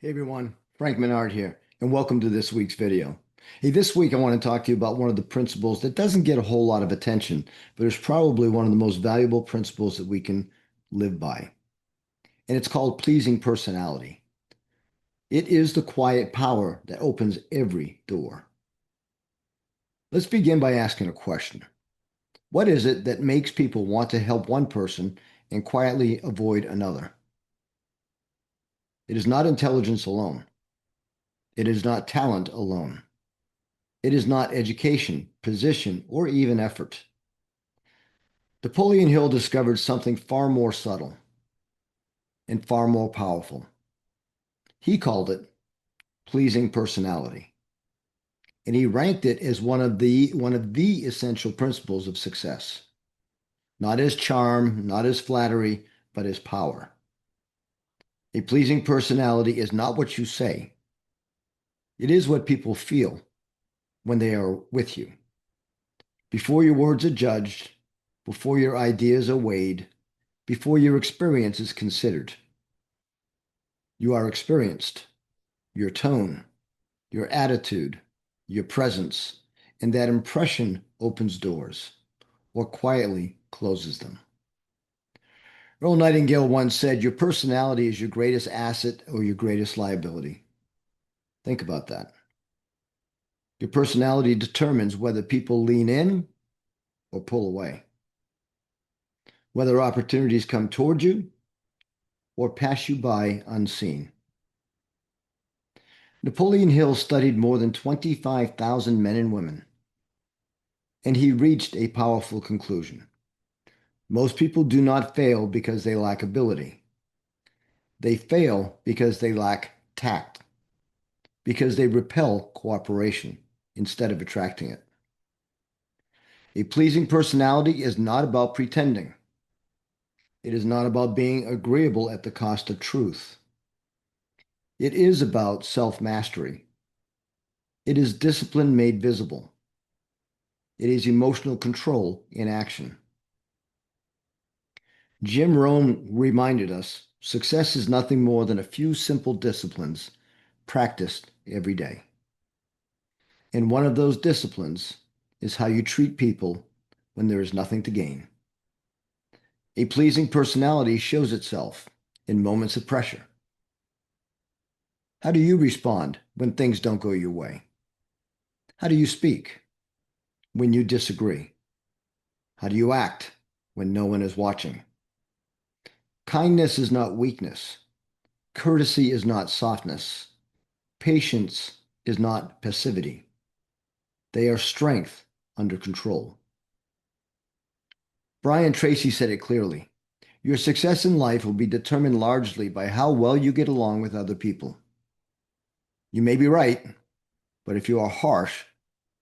Hey everyone, Frank Menard here, and welcome to this week's video. Hey, this week I want to talk to you about one of the principles that doesn't get a whole lot of attention, but is probably one of the most valuable principles that we can live by. And it's called pleasing personality. It is the quiet power that opens every door. Let's begin by asking a question. What is it that makes people want to help one person and quietly avoid another? It is not intelligence alone. It is not talent alone. It is not education, position, or even effort. Napoleon Hill discovered something far more subtle and far more powerful. He called it pleasing personality, and he ranked it as one of the essential principles of success. Not as charm, not as flattery, but as power. A pleasing personality is not what you say. It is what people feel when they are with you. Before your words are judged, before your ideas are weighed, before your experience is considered. You are experienced. Your tone, your attitude, your presence, and that impression opens doors or quietly closes them. Earl Nightingale once said, "Your personality is your greatest asset or your greatest liability." Think about that. Your personality determines whether people lean in or pull away, whether opportunities come toward you or pass you by unseen. Napoleon Hill studied more than 25,000 men and women, and he reached a powerful conclusion. Most people do not fail because they lack ability. They fail because they lack tact, because they repel cooperation instead of attracting it. A pleasing personality is not about pretending. It is not about being agreeable at the cost of truth. It is about self-mastery. It is discipline made visible. It is emotional control in action. Rohn reminded us, success is nothing more than a few simple disciplines practiced every day. And one of those disciplines is how you treat people when there is nothing to gain. A pleasing personality shows itself in moments of pressure. How do you respond when things don't go your way? How do you speak when you disagree? How do you act when no one is watching? Kindness is not weakness. Courtesy is not softness. Patience is not passivity. They are strength under control. Brian Tracy said it clearly. Your success in life will be determined largely by how well you get along with other people. You may be right, but if you are harsh,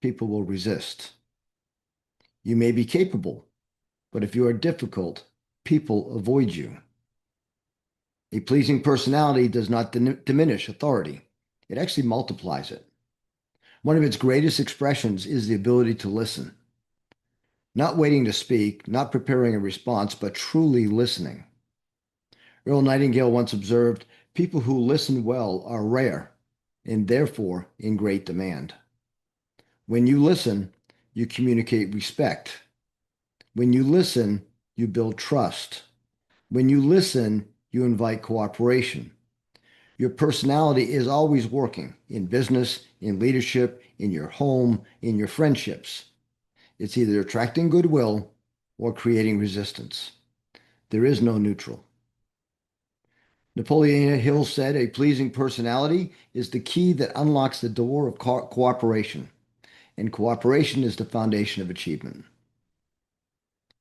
people will resist. You may be capable, but if you are difficult, people avoid you. A pleasing personality does not diminish authority. It actually multiplies it. One of its greatest expressions is the ability to listen. Not waiting to speak, not preparing a response, but truly listening. Earl Nightingale once observed, people who listen well are rare and therefore in great demand. When you listen, you communicate respect. When you listen, you build trust. When you listen, you invite cooperation. Your personality is always working in business, in leadership, in your home, in your friendships. It's either attracting goodwill or creating resistance. There is no neutral. Napoleon Hill said, a pleasing personality is the key that unlocks the door of cooperation, and cooperation is the foundation of achievement.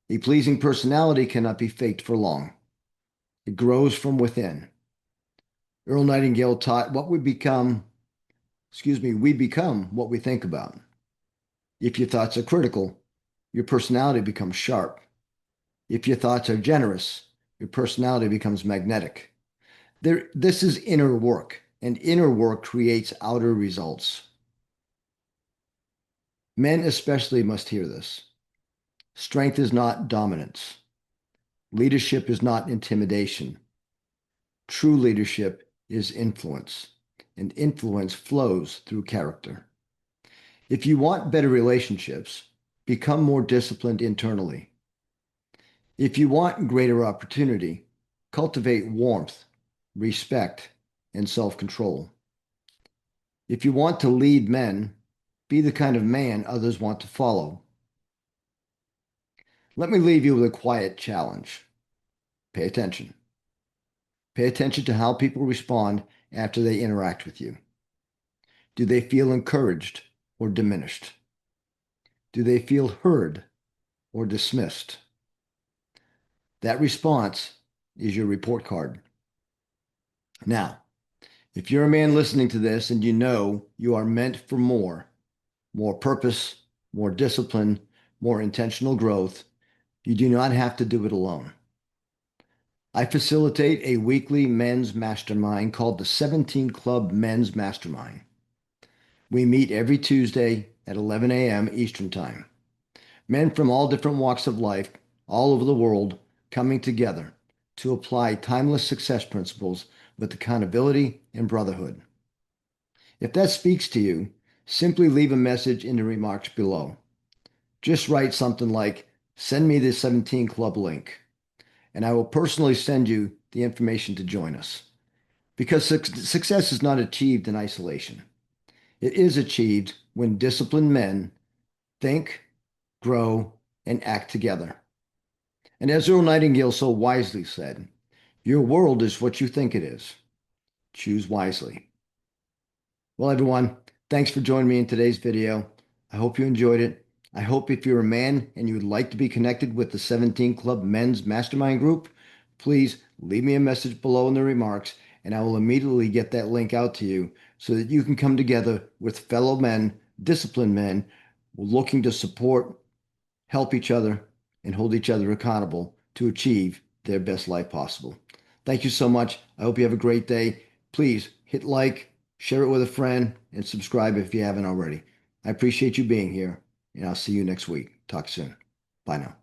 A pleasing personality cannot be faked for long. It grows from within. Earl Nightingale taught we become what we think about. If your thoughts are critical, your personality becomes sharp. If your thoughts are generous, your personality becomes magnetic. This is inner work, and inner work creates outer results. Men especially must hear this. Strength is not dominance. Leadership is not intimidation. True leadership is influence, and influence flows through character. If you want better relationships, become more disciplined internally. If you want greater opportunity, cultivate warmth, respect, and self-control. If you want to lead men, be the kind of man others want to follow. Let me leave you with a quiet challenge. Pay attention. Pay attention to how people respond after they interact with you. Do they feel encouraged or diminished? Do they feel heard or dismissed? That response is your report card. Now, if you're a man listening to this and you know you are meant for more purpose, more discipline, more intentional growth, you do not have to do it alone. I facilitate a weekly men's mastermind called the 17 Club Men's Mastermind. We meet every Tuesday at 11 a.m. Eastern Time. Men from all different walks of life, all over the world, coming together to apply timeless success principles with accountability and brotherhood. If that speaks to you, simply leave a message in the remarks below. Just write something like, "Send me the 17 Club link," and I will personally send you the information to join us. Because success is not achieved in isolation. It is achieved when disciplined men think, grow, and act together. And as Earl Nightingale so wisely said, your world is what you think it is. Choose wisely. Well, everyone, thanks for joining me in today's video. I hope you enjoyed it. I hope if you're a man and you would like to be connected with the 17 Club Men's Mastermind Group, please leave me a message below in the remarks and I will immediately get that link out to you so that you can come together with fellow men, disciplined men, looking to support, help each other, and hold each other accountable to achieve their best life possible. Thank you so much. I hope you have a great day. Please hit like, share it with a friend, and subscribe if you haven't already. I appreciate you being here, and I'll see you next week. Talk soon. Bye now.